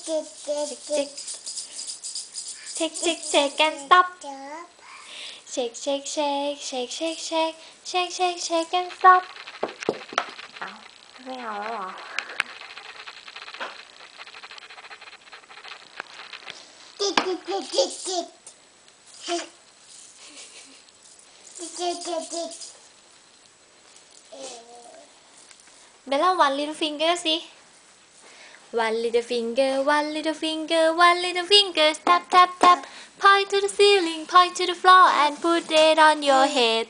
Shake, shake, shake and stop. Shake, shake, shake, shake, shake, shake, shake, shake, shake and stop. ไม่เอาแล้วเหรอเบลล่า one little finger สิ one little finger one little finger one little finger tap tap tap point to the ceiling point to the floor and put it on your head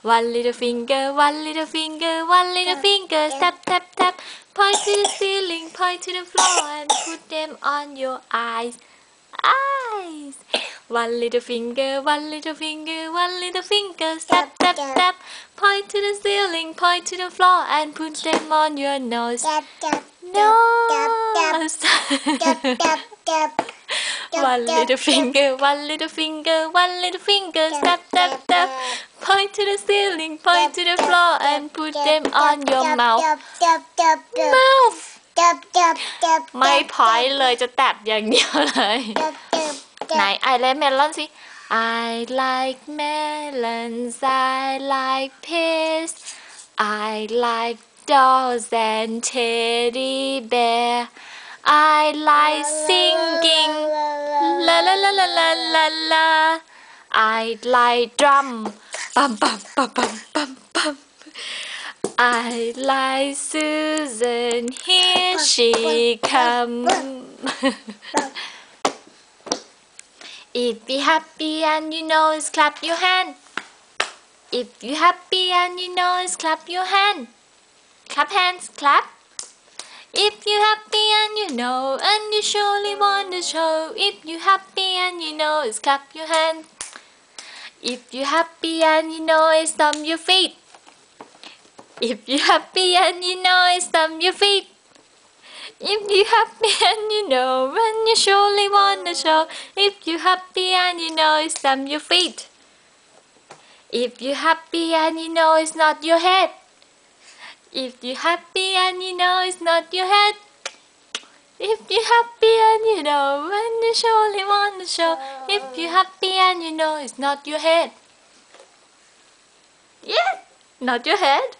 one little finger one little finger one little finger tap tap tap point to the ceiling point to the floor and put them on your eyes one little finger one little finger one little finger tap tap tap point to the ceiling point to the floor and put them on your nose nose one little finger one little finger one little finger tap tap tap point to the ceiling point to the floor and put them on your mouth mouth ไม่พอยเลยจะแตบอย่างเดียวเลยไหนไอและเมลอนสิ I like melons I like pears I like dolls and teddy bear I like singing la la la la la la la I like drum bum bum bum bum bum bum I like Susan here she come If you happy and you know it, clap your hand. If you happy and you know it, clap your hand. Clap hands, clap. If you happy and you know and you surely want to show. If you happy and you know it, clap your hand. If you happy and you know it, stomp your feet. If you happy and you know it, stomp your feet. If you happy and you know and you surely want to show. If you happy and you know it, stamp your feet. If you happy and you know it's not your head. If you happy and you know it's not your head. If you happy and you know and you surely want to show. If you happy and you know it's not your head. Yeah, not your head.